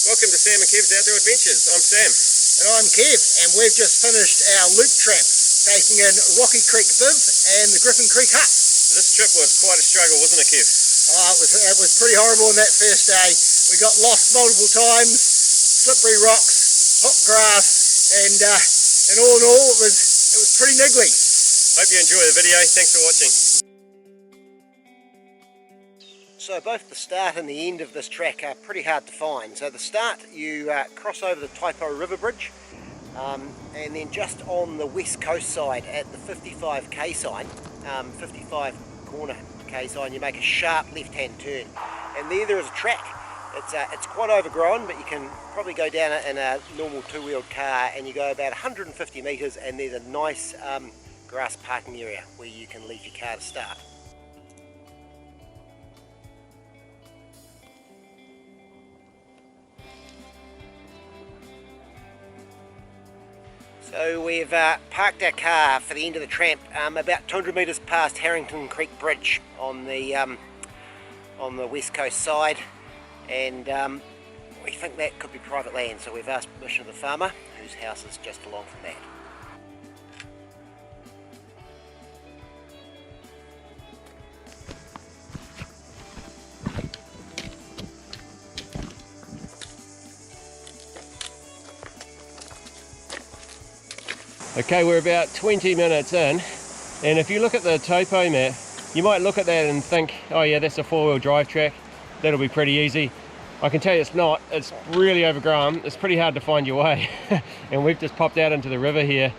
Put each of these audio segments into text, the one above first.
Welcome to Sam and Kev's Outdoor Adventures. I'm Sam. And I'm Kev, and we've just finished our loop tramp, taking in Rocky Creek Biv and the Griffin Creek Hut. This trip was quite a struggle, wasn't it, Kev? Oh, it was pretty horrible on that first day. We got lost multiple times, slippery rocks, hot grass, and all in all, it was pretty niggly. Hope you enjoy the video. Thanks for watching. So both the start and the end of this track are pretty hard to find. So the start, you cross over the Taipo River Bridge, and then just on the west coast side at the 55k sign, 55 corner K sign, you make a sharp left-hand turn, and there is a track. It's quite overgrown, but you can probably go down it in a normal two-wheeled car, and you go about 150 metres, and there's a nice grass parking area where you can leave your car to start. So we've parked our car for the end of the tramp about 200 metres past Harrington Creek Bridge on the west coast side, and we think that could be private land, so we've asked permission of the farmer, whose house is just along from that. Okay, we're about 20 minutes in, and if you look at the topo map, you might look at that and think, oh yeah, that's a four-wheel drive track, that'll be pretty easy. I can tell you it's not. It's really overgrown. It's pretty hard to find your way. And we've just popped out into the river here,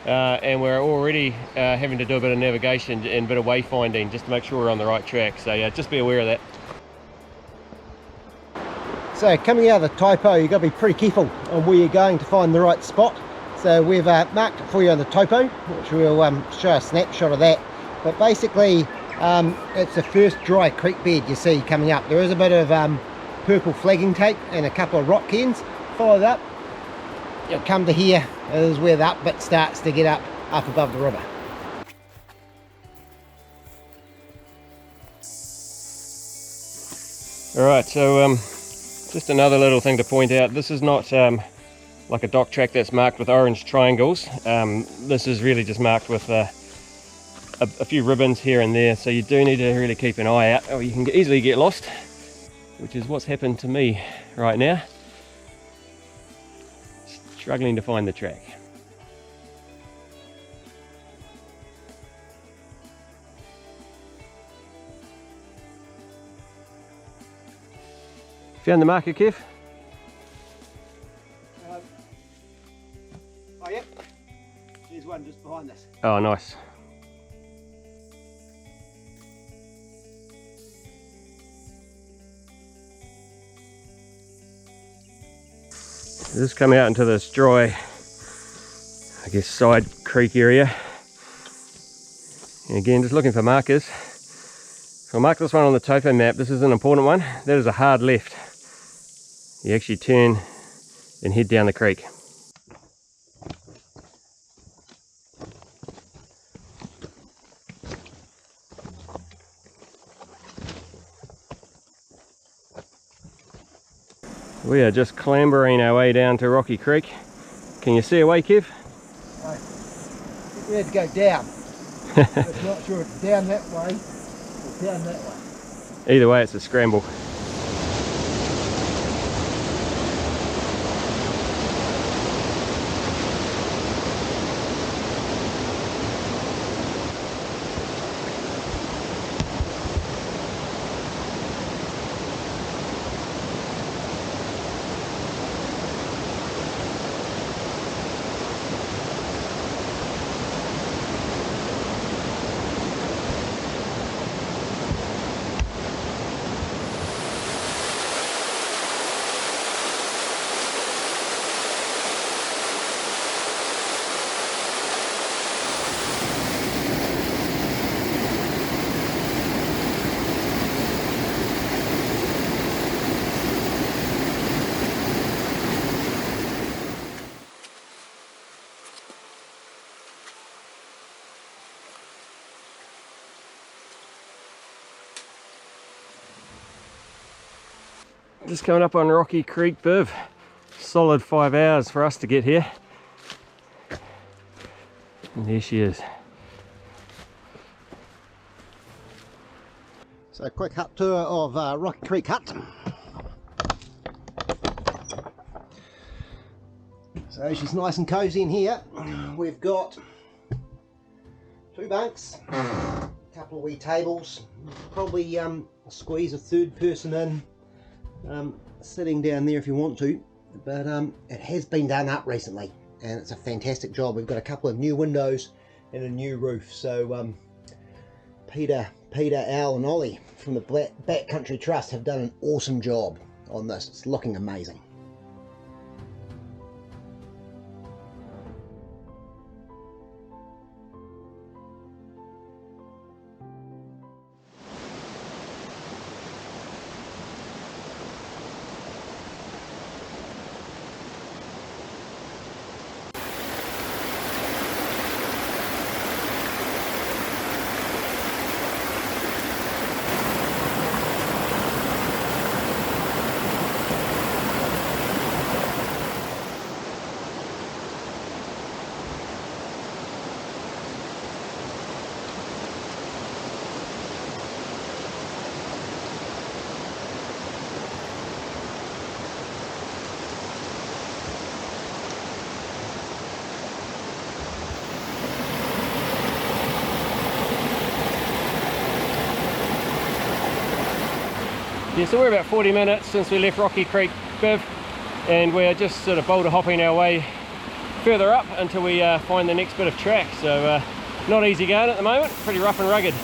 and we're already having to do a bit of navigation and a bit of wayfinding just to make sure we're on the right track. So yeah, just be aware of that. So coming out of the Taipo, you've got to be pretty careful on where you're going to find the right spot. So we've marked it for you on the topo, which we'll show a snapshot of that. But basically, it's the first dry creek bed you see coming up. There is a bit of purple flagging tape and a couple of rock cairns. Follow it up, you'll come to here. This is where the up bit starts to get up above the river. Alright, so just another little thing to point out. This is not like a dock track that's marked with orange triangles. This is really just marked with a few ribbons here and there, so you do need to really keep an eye out, or you can easily get lost, which is what's happened to me right now. Struggling to find the track. Found the marker, Kev? Oh yep, there's one just behind this. Oh, nice. Just come out into this dry, I guess, side creek area. And again, just looking for markers. So I'll mark this one on the topo map. This is an important one. That is a hard left. You actually turn and head down the creek. We are just clambering our way down to Rocky Creek. Can you see a way, Kev? No. We had to go down. It's not sure it's down that way or down that way. Either way, it's a scramble. just coming up on Rocky Creek Biv. Solid 5 hours for us to get here. And there she is. So a quick hut tour of Rocky Creek Hut. So she's nice and cozy in here. We've got 2 bunks, a couple of wee tables, probably squeeze a third person in, sitting down there if you want to, but it has been done up recently and it's a fantastic job. We've got a couple of new windows and a new roof, so Peter, Al and Ollie from the Backcountry Trust have done an awesome job on this. It's looking amazing. Yeah, so we're about 40 minutes since we left Rocky Creek Biv, and we're just sort of boulder hopping our way further up until we find the next bit of track. So not easy going at the moment, pretty rough and rugged.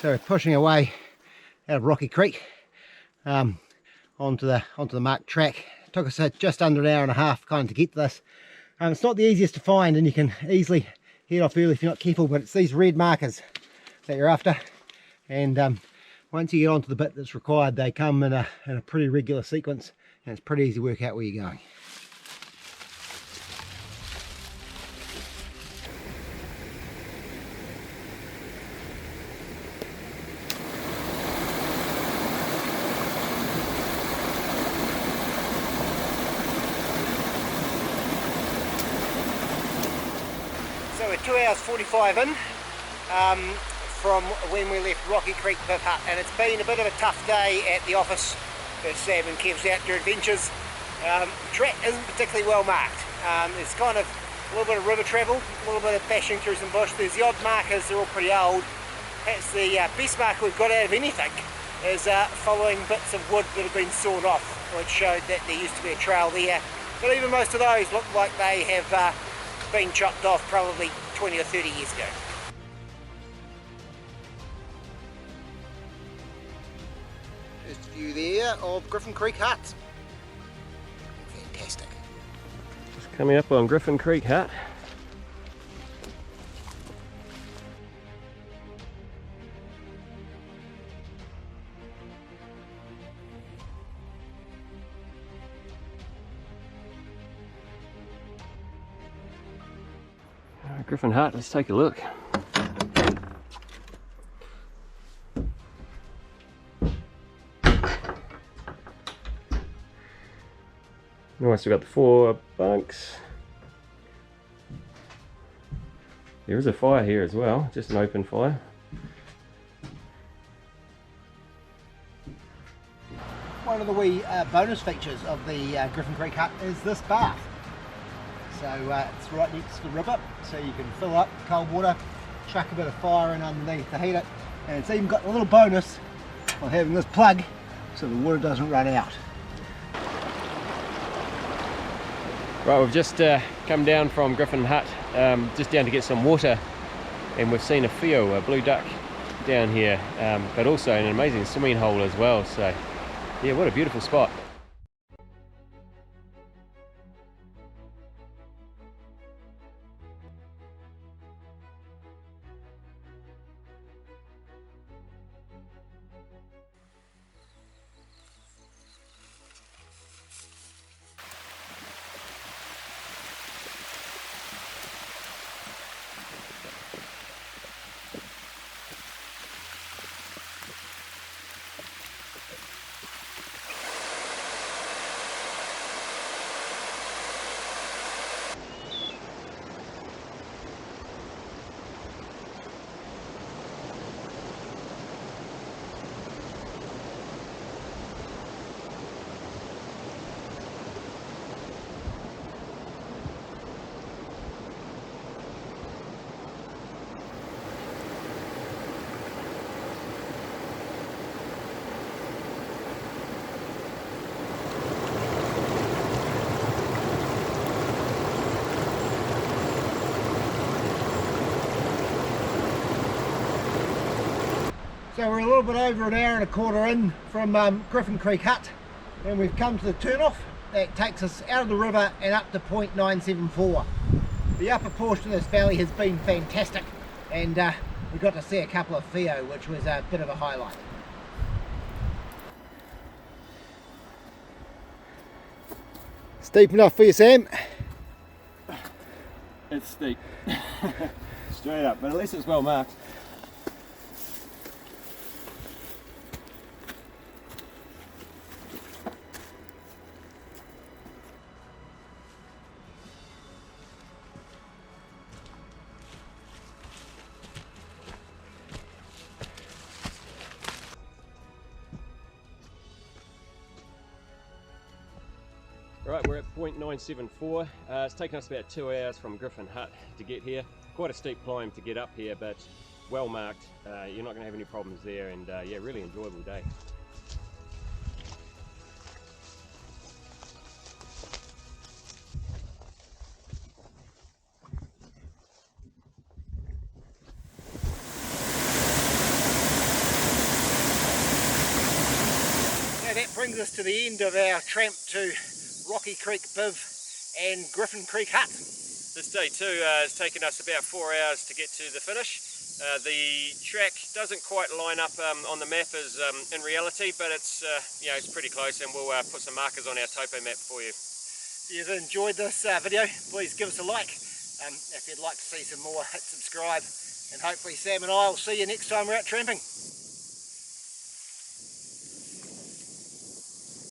So we're pushing away out of Rocky Creek onto the marked track. It took us just under an hour and a half kind of to get to this. It's not the easiest to find, and you can easily head off early if you're not careful, but it's these red markers that you're after, and once you get onto the bit that's required, they come in a pretty regular sequence, and it's pretty easy to work out where you're going. So we're 2 hours 45 in from when we left Rocky Creek Biv Hut, and it's been a bit of a tough day at the office for Sam and Kev's outdoor adventures. The track isn't particularly well marked. It's kind of a little bit of river travel, a little bit of bashing through some bush. There's the odd markers, they're all pretty old. Perhaps the best marker we've got out of anything is following bits of wood that have been sawed off, which showed that there used to be a trail there. But even most of those look like they have been chopped off probably 20 or 30 years ago. First view there of Griffin Creek Hut. Fantastic. Just coming up on Griffin Creek Hut. Griffin Hut, let's take a look. Nice, we've got the 4 bunks. There is a fire here as well, just an open fire. One of the wee bonus features of the Griffin Creek Hut is this bath. So it's right next to the river, so you can fill up cold water, chuck a bit of fire in underneath to heat it, and it's even got a little bonus of having this plug so the water doesn't run out. Right, we've just come down from Griffin Hut, just down to get some water, and we've seen a Whiio, a blue duck, down here, but also an amazing swimming hole as well. So yeah, what a beautiful spot. So we're a little bit over an hour and a quarter in from Griffin Creek Hut, and we've come to the turnoff that takes us out of the river and up to point 974. The upper portion of this valley has been fantastic, and we got to see a couple of Whiio, which was a bit of a highlight. Steep enough for you, Sam? It's steep. Straight up, but at least it's well marked. Right, we're at point 974. It's taken us about 2 hours from Griffin Hut to get here. Quite a steep climb to get up here, but well marked. You're not going to have any problems there, and yeah, really enjoyable day. Now that brings us to the end of our tramp to Rocky Creek Biv and Griffin Creek Hut. This day too has taken us about 4 hours to get to the finish. The track doesn't quite line up on the map as in reality, but it's you know, it's pretty close, and we'll put some markers on our Taipo map for you. If you've enjoyed this video, please give us a like. If you'd like to see some more, hit subscribe, and hopefully Sam and I will see you next time we're out tramping.